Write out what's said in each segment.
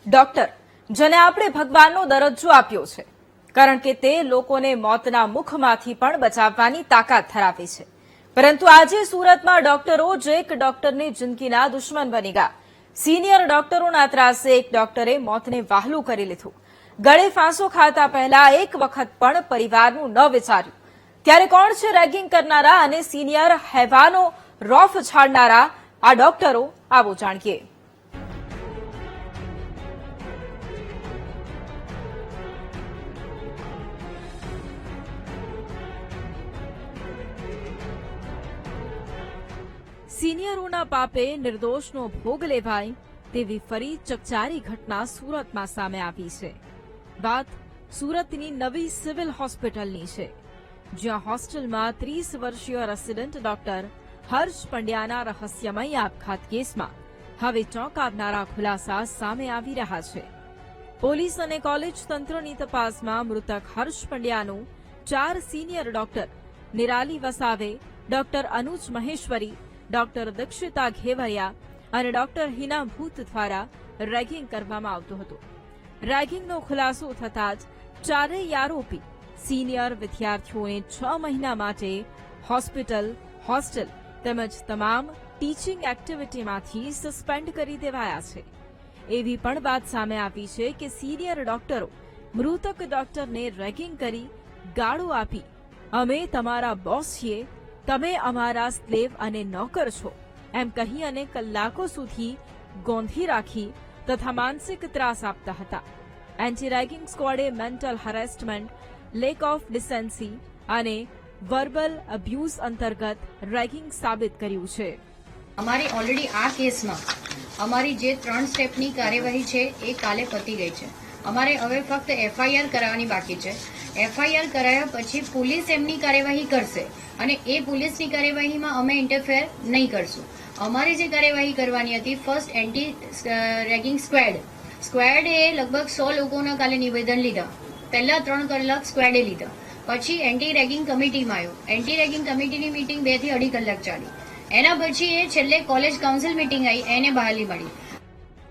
Doctor, જેને આપણે ભગવાનનો દરજ્જો આપ્યો છે, કારણ કે તે લોકોને મોતના મુખમાંથી પણ બચાવવાની તાકાત ધરાવે છે. પરંતુ આજે સુરતમાં ડોક્ટરો જ એક ડોક્ટરની જિંદગીના દુશ્મન બની ગયા. સિનિયર ડોક્ટરોના ત્રાસે એક ડોક્ટરે મોતને વહાલું કરી લીધું. ગળે ફાંસો ખાતા પહેલા એક વખત પણ પરિવારનું ન વિચાર્યું. ત્યારે કોણ છે રેગિંગ કરનારા અને સિનિયર હેવાનો રોફ છાડનારા આ ડોક્ટરો? આવો જાણીએ. સિનિયરોના પાપે નિર્દોષનો ભોગ લેવાય તેવી ફરી ચકચારી ઘટના સુરતમાં સામે આવી છે. વાત સુરતની નવી સિવિલ હોસ્પિટલની છે, જ્યાં હોસ્ટેલમાં 30 વર્ષીય રેસિડેન્ટ ડોક્ટર હર્ષ પંડ્યાના રહસ્યમય આપઘાત કેસમાં હવે ચોંકાવનારા ખુલાસા સામે આવી રહ્યા છે. પોલીસ અને કોલેજ તંત્રની તપાસમાં મૃતક હર્ષ પંડ્યાનું 4 સિનિયર ડોક્ટર નિરાલી વસાવે, ડોક્ટર અનુજ મહેશ્વરી, ડોક્ટર દીક્ષિતા ઘેવરિયા અને ડોક્ટર હિના ભૂત દ્વારા રેગિંગ કરવામાં આવતું હતું. રેગિંગનો ખુલાસો થતાં જ ચારેય આરોપી સિનિયર વિદ્યાર્થીઓને 6 મહિના માટે હોસ્પિટલ, હોસ્ટેલ તેમજ તમામ ટીચિંગ એક્ટિવિટીમાંથી સસ્પેન્ડ કરી દેવાયા છે. એવી પણ વાત સામે આવી છે કે સિનિયર ડોક્ટરો મૃતક ડોક્ટરને રેગિંગ કરી ગાળો આપી, અમે તમારા બોસ છીએ, તમે અમારા સ્લેવ અને નોકર છો એમ કહી અને કલાકો સુધી ગોંધી રાખી તથા માનસિક ત્રાસ આપતા હતા. એન્ટી રેગિંગ સ્ક્વોડે mental harassment, lack of decency અને વર્બલ અબ્યુઝ અંતર્ગત રેગિંગ સાબિત કર્યું છે. અમારી ઓલરેડી આ કેસમાં અમારી જે 3 સ્ટેપની કાર્યવાહી છે એ કાલે પતી ગઈ છે. અમારે હવે ફક્ત એફઆઈઆર કરાવવાની બાકી છે. એફઆઈઆર કરાયા પછી પોલીસ એમની કાર્યવાહી કરશે અને એ પોલીસની કાર્યવાહીમાં અમે ઇન્ટરફેર નહીં કરશું. અમારે જે કાર્યવાહી કરવાની હતી, ફર્સ્ટ એન્ટી રેગિંગ સ્ક્વેડે લગભગ 100 લોકોના કાલે નિવેદન લીધા. પહેલા 3 કલાક સ્ક્વેડે લીધા, પછી એન્ટી રેગિંગ કમિટીમાં આવ્યું. એન્ટી રેગિંગ કમિટીની મીટિંગ 2 થી 2.5 કલાક ચાલી. એના પછી એ છેલ્લે કોલેજ કાઉન્સિલ મીટિંગ આવી, એને બહાલી મળી.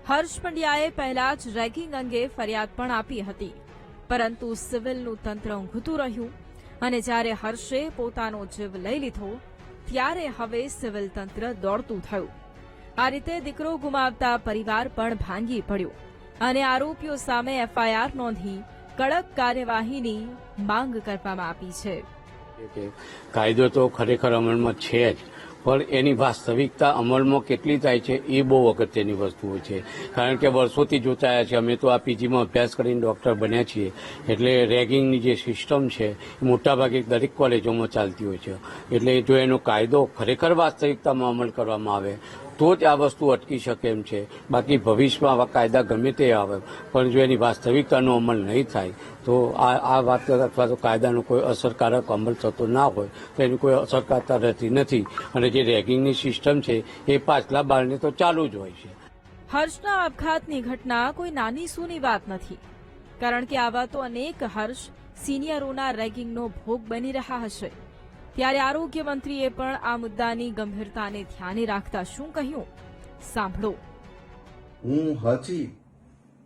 હર્ષ પંડ્યાએ પહેલા જ રેગિંગ અંગે ફરિયાદ પણ આપી હતી, પરંતુ સિવિલનું તંત્ર ઊંઘતું રહ્યું અને જ્યારે હર્ષે પોતાનો જીવ લઈ લીધો ત્યારે હવે સિવિલ તંત્ર દોડતું થયું. આ રીતે દીકરો ગુમાવતા પરિવાર પણ ભાંગી પડ્યો અને આરોપીઓ સામે એફઆઈઆર નોંધી કડક કાર્યવાહીની માંગ કરવામાં આવી છે. કાયદો તો ખરેખર અમલમાં છે જ, પણ એની વાસ્તવિકતા અમલમાં કેટલી થાય છે એ બહુ અગત્યની વસ્તુઓ છે. કારણ કે વર્ષોથી જોતા આવ્યા છે, અમે તો આ પીજીમાં અભ્યાસ કરીને ડોક્ટર બન્યા છીએ, એટલે રેગિંગની જે સિસ્ટમ છે એ મોટાભાગે દરેક કોલેજોમાં ચાલતી હોય છે. એટલે જો એનો કાયદો ખરેખર વાસ્તવિકતામાં અમલ કરવામાં આવે તો જ આ વસ્તુ અટકી શકે એમ છે. બાકી ભવિષ્યમાં આવા કાયદા ગમે તે આવે, પણ જો એની વાસ્તવિકતાનો અમલ નહીં થાય તો આ વાત અથવા તો કાયદાનો કોઈ અસરકારક અમલ થતો ના હોય તો એની કોઈ અસરકારતા રહેતી નથી. અને જે રેગિંગની સિસ્ટમ છે એ પાછલા બારણે તો ચાલુ જ હોય છે. હર્ષના આપઘાતની ઘટના કોઈ નાની સૂની વાત નથી, કારણ કે આવા તો અનેક હર્ષ સિનિયરોના રેગિંગનો ભોગ બની રહ્યા હશે. ત્યારે આરોગ્ય મંત્રીએ પણ આ મુદ્દાની ગંભીરતાને ધ્યાને રાખતા શું કહ્યું, સાંભળો. હું હજી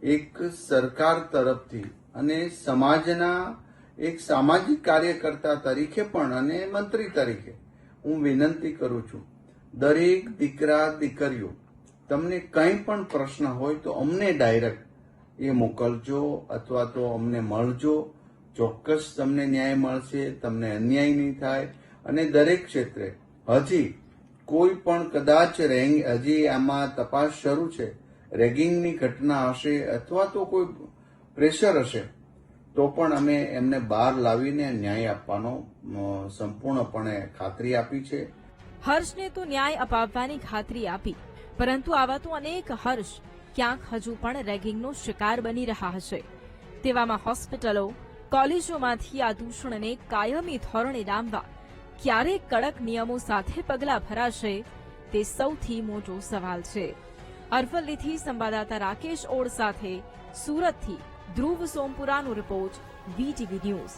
એક સરકાર તરફથી અને સમાજના એક સામાજિક કાર્યકર્તા તરીકે પણ અને મંત્રી તરીકે હું વિનંતી કરું છું, દરેક દીકરા દીકરીઓ તમને કંઈ પણ પ્રશ્ન હોય તો અમને ડાયરેક્ટ એ મોકલજો અથવા તો અમને મળજો. ચોક્કસ તમને ન્યાય મળશે, તમને અન્યાય નહીં થાય. અને દરેક ક્ષેત્રે હજી કોઈ પણ કદાચ હજી આમાં તપાસ શરૂ છે, રેગિંગની ઘટના હશે અથવા તો કોઈ પ્રેશર હશે તો પણ અમે એમને બહાર લાવીને ન્યાય આપવાનો સંપૂર્ણપણે ખાતરી આપી છે. હર્ષને તો ન્યાય અપાવવાની ખાતરી આપી, પરંતુ આવા તો અનેક હર્ષ ક્યાંક હજુ પણ રેગિંગનો શિકાર બની રહ્યા હશે. તેવામાં હોસ્પિટલો, કોલેજોમાંથી આ દૂષણને કાયમી ધોરણે ડામવા ક્યારે કડક નિયમો સાથે પગલાં ભરાશે તે સૌથી મોટો સવાલ છે. અરવલ્લીથી સંવાદદાતા રાકેશ ઓડ સાથે સુરતથી ધ્રુવ સોમપુરાનો રિપોર્ટ, વીટીવી ન્યૂઝ.